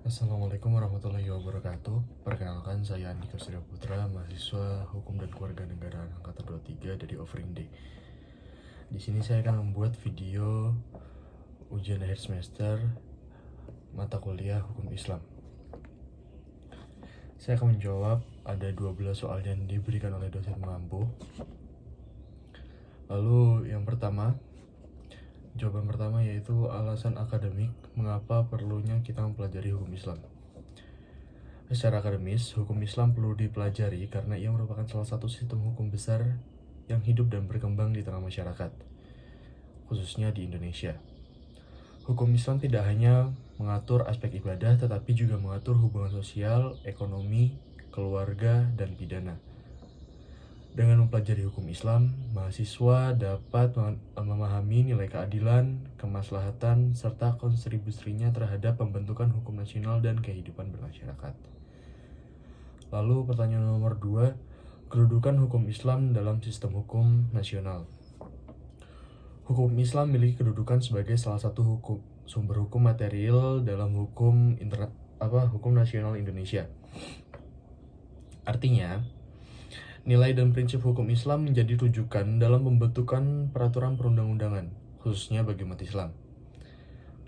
Assalamualaikum warahmatullahi wabarakatuh. Perkenalkan, saya Andika Surya Putra, mahasiswa Hukum dan Keluarga Negara Angkatan 23 dari Offering Day. Di sini saya akan membuat video ujian akhir semester mata kuliah Hukum Islam. Saya akan menjawab ada 12 soal yang diberikan oleh dosen mampu. Lalu jawaban pertama yaitu alasan akademik mengapa perlunya kita mempelajari hukum Islam. Secara akademis, hukum Islam perlu dipelajari karena ia merupakan salah satu sistem hukum besar yang hidup dan berkembang di tengah masyarakat, khususnya di Indonesia. Hukum Islam tidak hanya mengatur aspek ibadah, tetapi juga mengatur hubungan sosial, ekonomi, keluarga, dan pidana. Dengan mempelajari hukum Islam, mahasiswa dapat memahami nilai keadilan, kemaslahatan, serta kontribusinya terhadap pembentukan hukum nasional dan kehidupan bermasyarakat. Lalu pertanyaan nomor 2, kedudukan hukum Islam dalam sistem hukum nasional. Hukum Islam memiliki kedudukan sebagai salah satu sumber hukum material dalam hukum nasional Indonesia. Artinya, nilai dan prinsip hukum Islam menjadi rujukan dalam pembentukan peraturan perundang-undangan, khususnya bagi umat Islam.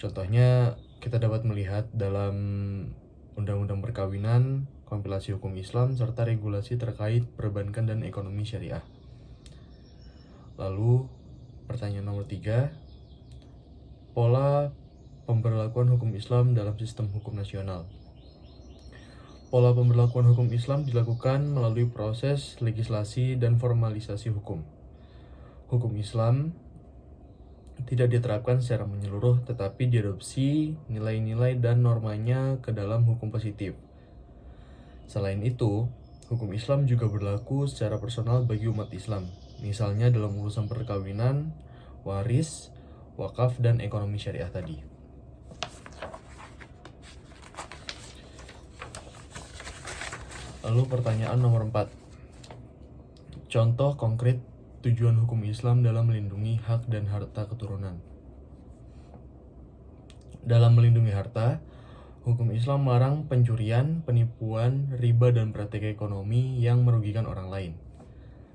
Contohnya, kita dapat melihat dalam Undang-Undang Perkawinan, kompilasi hukum Islam, serta regulasi terkait perbankan dan ekonomi syariah. Lalu, pertanyaan nomor 3, pola pemberlakuan hukum Islam dalam sistem hukum nasional. Pola pemberlakuan hukum Islam dilakukan melalui proses legislasi dan formalisasi hukum. Hukum Islam tidak diterapkan secara menyeluruh, tetapi diadopsi nilai-nilai dan normanya ke dalam hukum positif. Selain itu, hukum Islam juga berlaku secara personal bagi umat Islam, misalnya dalam urusan perkawinan, waris, wakaf, dan ekonomi syariah tadi. Lalu pertanyaan nomor 4. Contoh konkret tujuan hukum Islam dalam melindungi hak dan harta keturunan. Dalam melindungi harta, hukum Islam melarang pencurian, penipuan, riba, dan praktik ekonomi yang merugikan orang lain.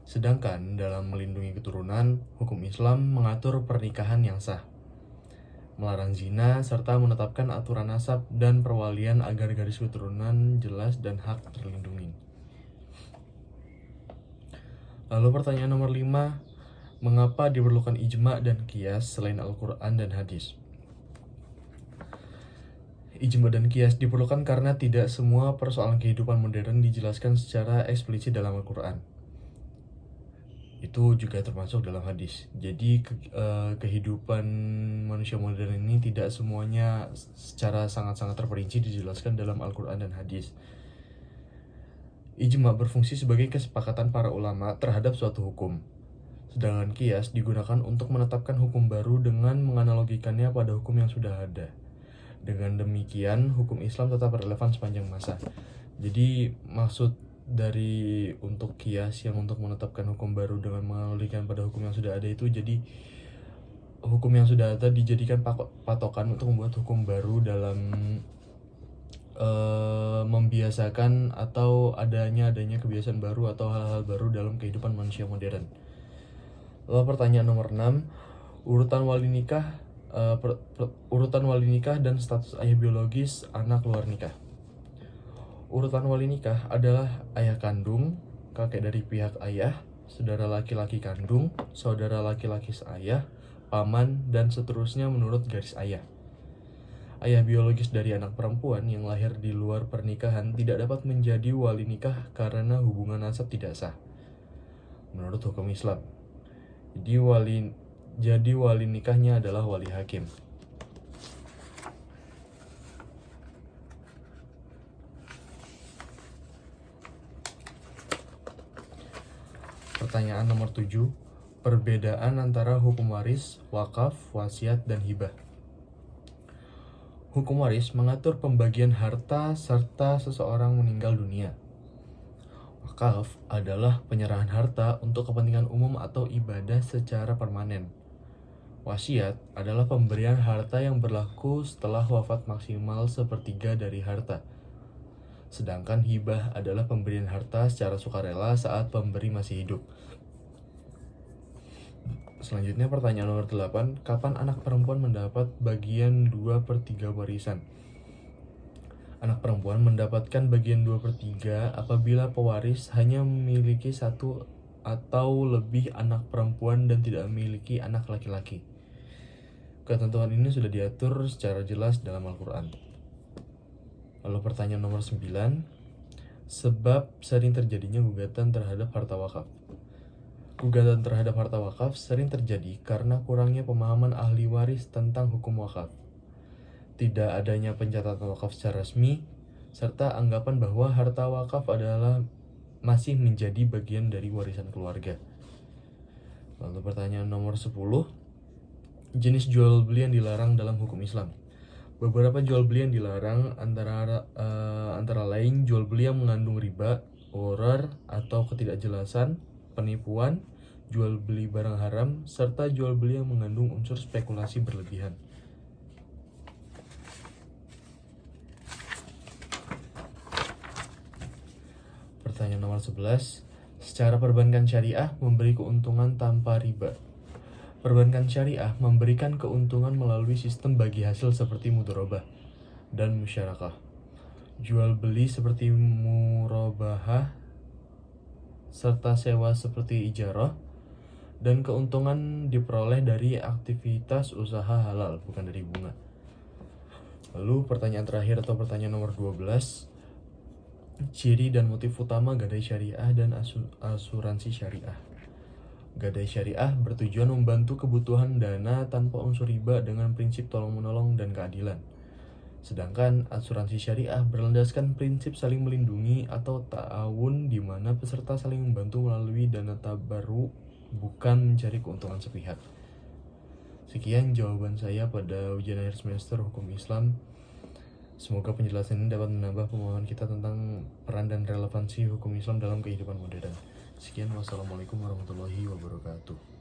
Sedangkan dalam melindungi keturunan, hukum Islam mengatur pernikahan yang sah, melarang zina, serta menetapkan aturan nasab dan perwalian agar garis keturunan jelas dan hak terlindungi. Lalu pertanyaan nomor 5, mengapa diperlukan ijma dan qiyas selain Al-Quran dan hadis? Ijma dan qiyas diperlukan karena tidak semua persoalan kehidupan modern dijelaskan secara eksplisit dalam Al-Quran. Itu juga termasuk dalam hadis. Jadi kehidupan manusia modern ini tidak semuanya secara sangat-sangat terperinci dijelaskan dalam Al-Quran dan hadis. Ijma berfungsi sebagai kesepakatan para ulama terhadap suatu hukum. Sedangkan qiyas digunakan untuk menetapkan hukum baru dengan menganalogikannya pada hukum yang sudah ada. Dengan demikian, hukum Islam tetap relevan sepanjang masa. Jadi maksud dari untuk qiyas yang untuk menetapkan hukum baru dengan menganalogikan pada hukum yang sudah ada itu, jadi hukum yang sudah ada dijadikan patokan untuk membuat hukum baru dalam membiasakan atau adanya kebiasaan baru atau hal-hal baru dalam kehidupan manusia modern. Lalu pertanyaan nomor 6, urutan wali nikah dan status ayah biologis anak luar nikah. Urutan wali nikah adalah ayah kandung, kakek dari pihak ayah, saudara laki-laki kandung, saudara laki-laki seayah, paman, dan seterusnya menurut garis ayah. Ayah biologis dari anak perempuan yang lahir di luar pernikahan tidak dapat menjadi wali nikah karena hubungan nasab tidak sah menurut hukum Islam. Jadi wali nikahnya adalah wali hakim. Pertanyaan nomor 7, perbedaan antara hukum waris, wakaf, wasiat, dan hibah. Hukum waris mengatur pembagian harta serta seseorang meninggal dunia. Wakaf adalah penyerahan harta untuk kepentingan umum atau ibadah secara permanen. Wasiat adalah pemberian harta yang berlaku setelah wafat maksimal sepertiga dari harta. Sedangkan hibah adalah pemberian harta secara sukarela saat pemberi masih hidup. Selanjutnya pertanyaan nomor 8, kapan anak perempuan mendapat bagian 2/3 warisan? Anak perempuan mendapatkan bagian 2/3 apabila pewaris hanya memiliki satu atau lebih anak perempuan dan tidak memiliki anak laki-laki. Ketentuan ini sudah diatur secara jelas dalam Al-Quran. Lalu pertanyaan nomor 9, sebab sering terjadinya gugatan terhadap harta wakaf. Gugatan terhadap harta wakaf sering terjadi karena kurangnya pemahaman ahli waris tentang hukum wakaf, tidak adanya pencatatan wakaf secara resmi, serta anggapan bahwa harta wakaf adalah masih menjadi bagian dari warisan keluarga. Lalu pertanyaan nomor 10, jenis jual beli yang dilarang dalam hukum Islam. Beberapa jual beli yang dilarang antara lain jual beli yang mengandung riba, gharar atau ketidakjelasan, penipuan, jual beli barang haram, serta jual beli yang mengandung unsur spekulasi berlebihan. Pertanyaan nomor 11, secara perbankan syariah memberi keuntungan tanpa riba. Perbankan syariah memberikan keuntungan melalui sistem bagi hasil seperti mudharabah dan musyarakah. Jual beli seperti murabahah serta sewa seperti ijarah, dan keuntungan diperoleh dari aktivitas usaha halal, bukan dari bunga. Lalu pertanyaan terakhir atau pertanyaan nomor 12, ciri dan motif utama gadai syariah dan asuransi syariah. Gadai syariah bertujuan membantu kebutuhan dana tanpa unsur riba dengan prinsip tolong-menolong dan keadilan. Sedangkan asuransi syariah berlandaskan prinsip saling melindungi atau ta'awun, di mana peserta saling membantu melalui dana tabarruk, bukan mencari keuntungan sepihak. Sekian jawaban saya pada ujian akhir semester hukum Islam. Semoga penjelasan ini dapat menambah pemahaman kita tentang peran dan relevansi hukum Islam dalam kehidupan modern. Sekian, wassalamualaikum warahmatullahi wabarakatuh.